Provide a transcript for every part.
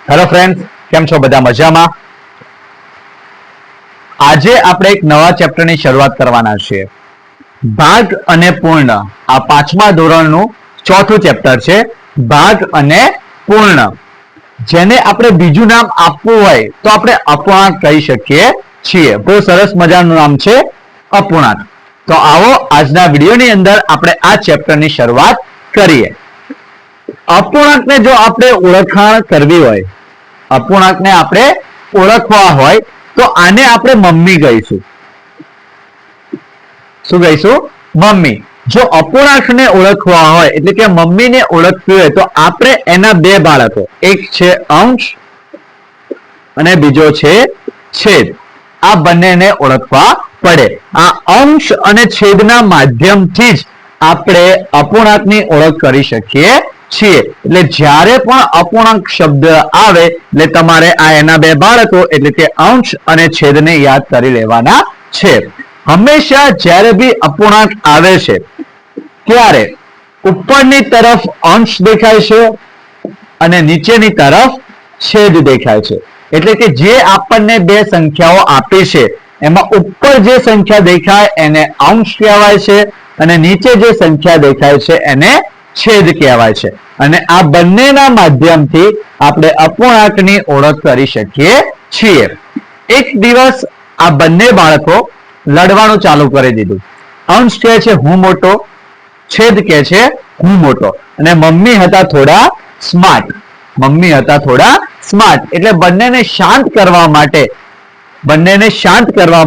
Hello friends, કેમ છો? બધા મજામાં? આજે આપણે એક નવા ચેપ્ટરની શરૂઆત કરવાના છીએ. ભાગ અને પૂર્ણ. આ 5મા ધોરણનું ચોથું ચેપ્ટર છે, ભાગ અને પૂર્ણ. જેને આપણે બીજું નામ આપવું હોય તો આપણે અપૂર્ણાંક કહી શકીએ છીએ. બહુ સરસ મજાનું નામ છે, અપૂર્ણાંક. તો આવો આજના વિડીયોની અંદર આપણે આ ચેપ્ટરની શરૂઆત કરીએ. અપૂર્ણાંકને જો આપણે ઓળખાણ કરવી હોય, અપૂર્ણાંકને આપણે ઓળખવા હોય તો આને આપણે મમ્મી કહીશું. શું કહીશું? મમ્મી. જો અપૂર્ણાંકને ઓળખવા હોય એટલે કે મમ્મીને ઓળખવી હોય તો આપણે એના બે બાળકો, એક છે અંશ અને બીજો છે છેદ, આ બંનેને ઓળખવા પડે. આ અંશ અને છેદના માધ્યમથી જ આપણે અપૂર્ણાંકની ઓળખ કરી શકીએ છીએ. એટલે જ્યારે પણ અપૂર્ણાંક શબ્દ આવે એટલે તમારે આ એના બે બાળકો એટલે કે અંશ અને છેદને યાદ કરી લેવાના છે. હંમેશા જ્યારે બી અપૂર્ણાંક આવે છે ત્યારે ઉપરની તરફ અંશ દેખાય છે અને નીચેની તરફ છેદ દેખાય છે. એટલે કે જે આપણને બે સંખ્યાઓ આપી છે એમાં ઉપર જે સંખ્યા દેખાય એને અંશ કહેવાય છે અને નીચે જે સંખ્યા દેખાય છે એને છેદ કહેવાય છે. અને આ બંનેના માધ્યમથી આપણે અપૂર્ણાંકની ઓળખ કરી શકીએ છીએ. એક દિવસ આ બંને બાળકો લડવાનું ચાલુ કરી દીધું. અંશ કહે છે હું મોટો, છેદ કહે છે હું મોટો. અને મમ્મી હતા થોડા સ્માર્ટ. મમ્મી હતા થોડા સ્માર્ટ એટલે બંનેને શાંત કરવા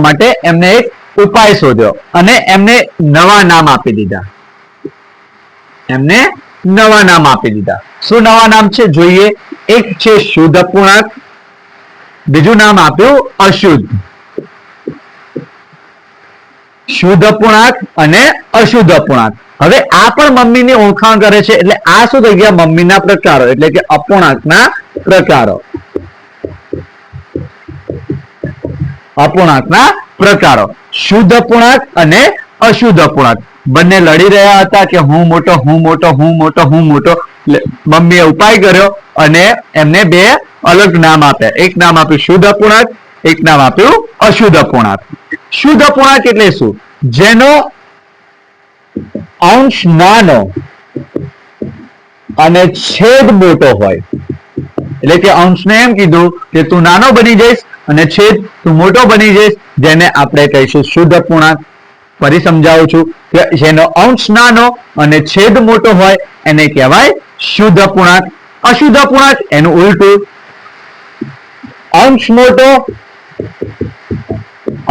માટે એમને એક ઉપાય શોધ્યો અને એમને નવા નામ આપી દીધા. શું નવા નામ છે જોઈએ? એક છે શુદ્ધ અપૂર્ણાંક, બીજું નામ આપ્યું અશુદ્ધ. શુદ્ધ અપૂર્ણાંક અને અશુદ્ધ અપૂર્ણાંક. હવે આ પણ મમ્મીની ઓળખાણ કરે છે એટલે આ શું થઈ ગયા? મમ્મીના પ્રકારો એટલે કે અપૂર્ણાંકના પ્રકારો. અપૂર્ણાંકના પ્રકારો શુદ્ધ અપૂર્ણાંક અને અશુદ્ધ અપૂર્ણાંક. બંને લડી રહ્યા હતા કે હું મોટો, હું મોટો, હું મોટો, હું મોટો. મમ્મીએ ઉપાય કર્યો અને એમને બે અલગ નામ આપ્યા. એક નામ આપ્યું શુદ્ધ અપૂર્ણાંક, એક નામ આપ્યું અશુદ્ધ અપૂર્ણાંક. શુદ્ધ અપૂર્ણાંક એટલે શું? જેનો અંશ નાનો અને છેદ મોટો હોય. એટલે કે અંશને એમ કીધું કે તું નાનો બની જઈશ અને છેદ તું મોટો બની જઈશ, જેને આપણે કહીશું શુદ્ધ અપૂર્ણાંક. ફરી સમજાવું છું કે જેનો અંશ નાનો અને છેદ મોટો હોય એને કહેવાય શુદ્ધ અપૂર્ણાંક. અશુદ્ધ અપૂર્ણાંક એનું ઉલટું, અંશ મોટો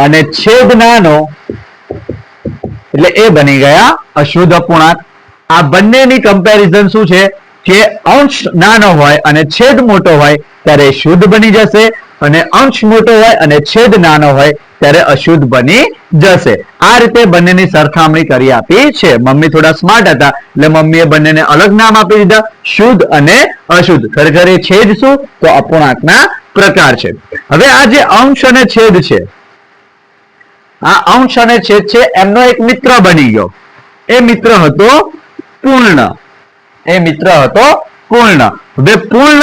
અને છેદ નાનો એટલે એ બની ગયા અશુદ્ધ અપૂર્ણાંક. આ બંનેની કમ્પેરિઝન શું છે કે અંશ નાનો હોય અને છેદ મોટો હોય ત્યારે શુદ્ધ બની જશે અને અંશ મોટો હોય અને છેદ નાનો હોય ત્યારે અશુદ્ધ બની જશે. આ રીતે બંનેની સરખામણી કરી આપી છે. મમ્મી થોડા સ્માર્ટ હતા એટલે મમ્મીએ બંનેને અલગ નામ આપી દીધા, શુદ્ધ અને અશુદ્ધ. ખરેખર એ છેદ શું? તો અપૂર્ણાંકના પ્રકાર છે. હવે આ જે અંશ અને છેદ છે, આ અંશ અને છેદ છે એમનો એક મિત્ર બની ગયો. એ મિત્ર હતો પૂર્ણ. હવે પૂર્ણ,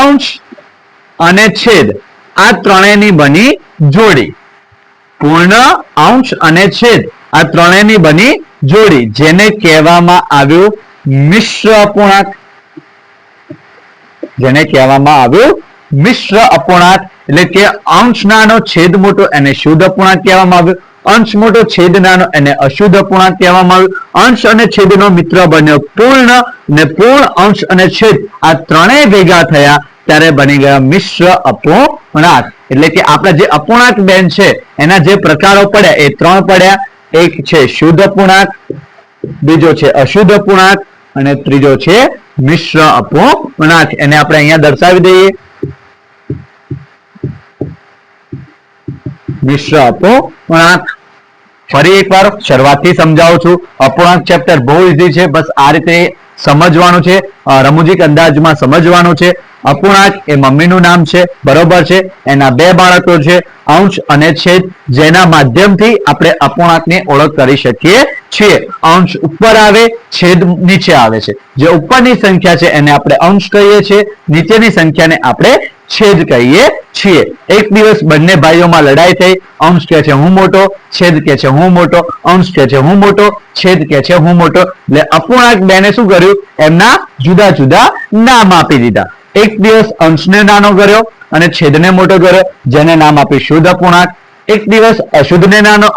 અંશ અને છેદ આ ત્રણેયની બની જોડી. પૂર્ણ, અંશ અને છેદ આ ત્રણેયની બની જોડી જેને કહેવામાં આવ્યું મિશ્ર અપૂર્ણાંક. મિશ્ર અપૂર્ણાંક એટલે કે અંશ નાનો છેદ મોટો એને શુદ્ધ અપૂર્ણાંક કહેવામાં આવ્યું, અંશ મોટો છેદ નાનો એને અશુદ્ધ અપૂર્ણાંક કહેવામાં આવ્યું. અંશ અને છેદનો મિત્ર બન્યો પૂર્ણ ને પૂર્ણ, અંશ અને છેદ આ ત્રણેય ભેગા થયા ત્યારે બની ગયા મિશ્ર અપૂર્ણાંક. એટલે કે આપણા જે અપૂર્ણાંક બેન છે એના જે પ્રકારો પડ્યા એ ત્રણ પડ્યા. એક છે શુદ્ધ અપૂર્ણાંક, બીજો છે અશુદ્ધ અપૂર્ણાંક અને ત્રીજો છે મિશ્ર અપૂર્ણાંક. એને આપણે અહીંયા દર્શાવી દઈએ. મિશ્ર અપૂર્ણાંક. ફરી એકવાર શરૂઆતથી સમજાવું છું. અપૂર્ણાંક ચેપ્ટર બહુ ઈઝી છે, બસ આ રીતે સમજવાનું છે, રમૂજીક અંદાજમાં સમજવાનું છે અપૂર્ણાંક એ મમ્મીનું નામ છે, બરોબર છે. એના બે બાળકો છે, અંશ અને છેદ, જેના માધ્યમથી આપણે અપૂર્ણાંકની ઓળખ કરી શકીએ છીએ. અંશ ઉપર આવે, છેદ નીચે આવે છે. જે ઉપરની સંખ્યા છે એને આપણે અંશ કહીએ છીએ, નીચેની સંખ્યાને આપણે છેદ કહીએ છીએ. એક દિવસ બંને ભાઈઓમાં લડાઈ થઈ. અંશ કહે છે હું મોટો, છેદ કહે છે હું મોટો. અંશ કહે છે હું મોટો, છેદ કહે છે હું મોટો. એટલે અપૂર્ણાંક બેને શું કર્યું, એમના જુદા જુદા નામ આપી દીધા. એક દિવસ અંશને નાનો કર્યો અને છેદને મોટો કર્યો, જેને નામ આપ્યું શુદ્ધ અપૂર્ણાંક. એક દિવસ અશુદ્ધને નાનો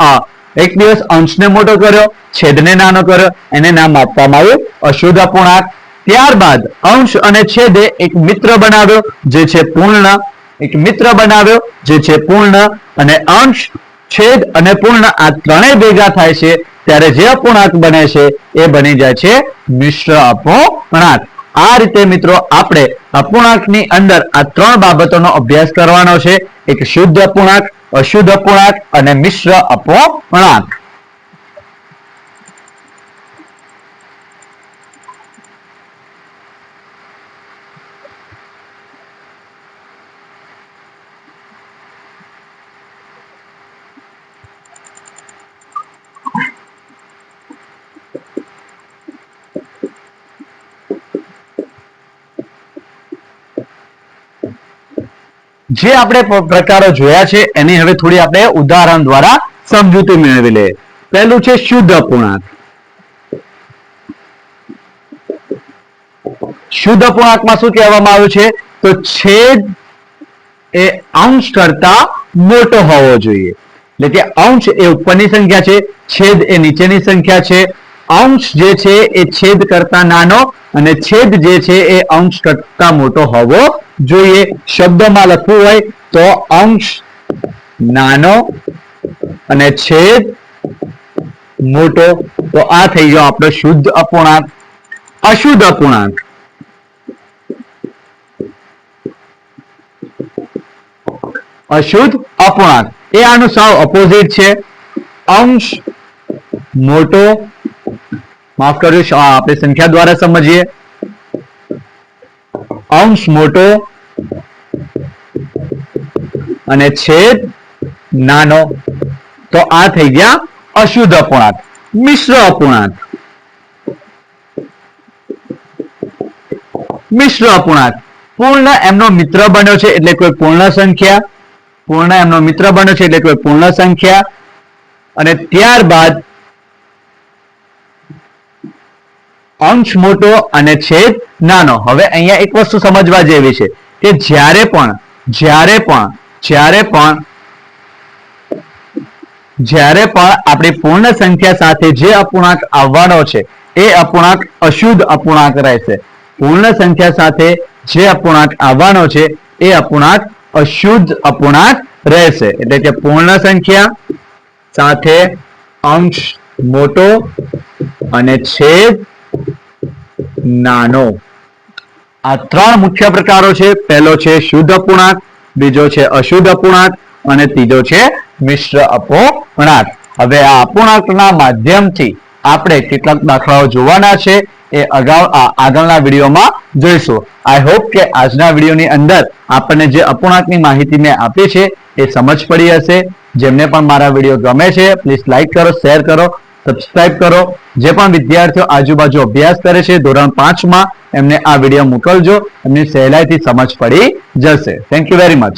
એક દિવસ અંશને મોટો કર્યો, છેદને નાનો કર્યો, એને નામ આપવામાં આવ્યું અશુદ્ધ અપૂર્ણાંક. ત્યારબાદ અંશ અને છેદે એક મિત્ર બનાવ્યો જે છે પૂર્ણ. એક મિત્ર બનાવ્યો જે છે પૂર્ણ. અને અંશ, છેદ અને પૂર્ણ આ ત્રણેય ભેગા થાય છે ત્યારે જે અપૂર્ણાંક બને છે એ બની જાય છે મિશ્ર અપૂર્ણાંક. આ રીતે મિત્રો આપણે અપૂર્ણાંકની અંદર આ ત્રણ બાબતોનો અભ્યાસ કરવાનો છે. એક શુદ્ધ અપૂર્ણાંક, અશુદ્ધ અપૂર્ણાંક અને મિશ્ર અપૂર્ણાંક. જે આપણે પ્રકારો જોયા છે એની હવે થોડી આપણે ઉદાહરણ દ્વારા સમજૂતી મેળવી લઈએ. પહેલું છે શુદ્ધ અપૂર્ણાંક. શુદ્ધ અપૂર્ણાંકમાં શું કહેવામાં આવ્યું છે, તો છેદ એ અંશ કરતા મોટો હોવો જોઈએ. એટલે કે અંશ એ ઉપરની સંખ્યા છે, છેદ એ નીચેની સંખ્યા છે. અંશ જે છે એ છેદ કરતા નાનો અને છેદ જે છે એ અંશ કરતા મોટો હોવો જોઈએ. શબ્દમાં લખવું હોય તો અંશ નાનો અને છેદ મોટો. તો આ થઈ ગયો આપણો શુદ્ધ અપૂર્ણાંક. અશુદ્ધ અપૂર્ણાંક. અશુદ્ધ અપૂર્ણાંક એ આનું સાવ ઓપોઝિટ છે. અંશ મોટો, માફ કરજો આપણે સંખ્યા દ્વારા સમજીએ. અંશ મોટો અને છેદ નાનો. તો આ થઈ ગયા અશુદ્ધ અપૂર્ણાંક. મિશ્ર અપૂર્ણાંક. મિશ્ર અપૂર્ણાંક પૂર્ણ એમનો મિત્ર બન્યો છે એટલે કોઈ પૂર્ણ સંખ્યા. પૂર્ણ એમનો મિત્ર બન્યો છે એટલે કોઈ પૂર્ણ સંખ્યા. અને ત્યારબાદ અંશ મોટો અને છેદ નાનો. હવે અહીંયા એક વસ્તુ સમજવા જેવી છે કે જ્યારે પણ આપણી પૂર્ણ સંખ્યા સાથે જે અપૂર્ણાંક આવવાનો છે એ અપૂર્ણાંક અશુદ્ધ અપૂર્ણાંક રહેશે. પૂર્ણ સંખ્યા સાથે જે અપૂર્ણાંક આવવાનો છે એ અપૂર્ણાંક અશુદ્ધ અપૂર્ણાંક રહેશે. એટલે કે પૂર્ણ સંખ્યા સાથે અંશ મોટો અને છેદ નાનો. આ ત્રણ મુખ્ય પ્રકારો છે. પહેલો છે શુદ્ધ અપૂર્ણાંક, બીજો છે અશુદ્ધ અપૂર્ણાંક અને ત્રીજો છે મિશ્ર અપૂર્ણાંક. હવે આ અપૂર્ણાંકના માધ્યમથી આપણે કેટલાક દાખલાઓ જોવાના છે એ આગળના વિડીયોમાં જોઈશું. આઈ હોપ કે આજના વિડીયોની અંદર આપણને જે અપૂર્ણાંકની માહિતી મેં આપી છે એ સમજ પડી હશે. જેમને પણ મારા વિડીયો ગમે છે પ્લીઝ લાઈક કરો, શેર કરો, સબસ્ક્રાઇબ કરો. જે પણ વિદ્યાર્થીઓ આજુબાજુ અભ્યાસ કરે છે ધોરણ 5 માં એમને આ વિડીયો મોકલજો. એમની સહેલાઈથી સમજ પડી જશે. Thank you very much.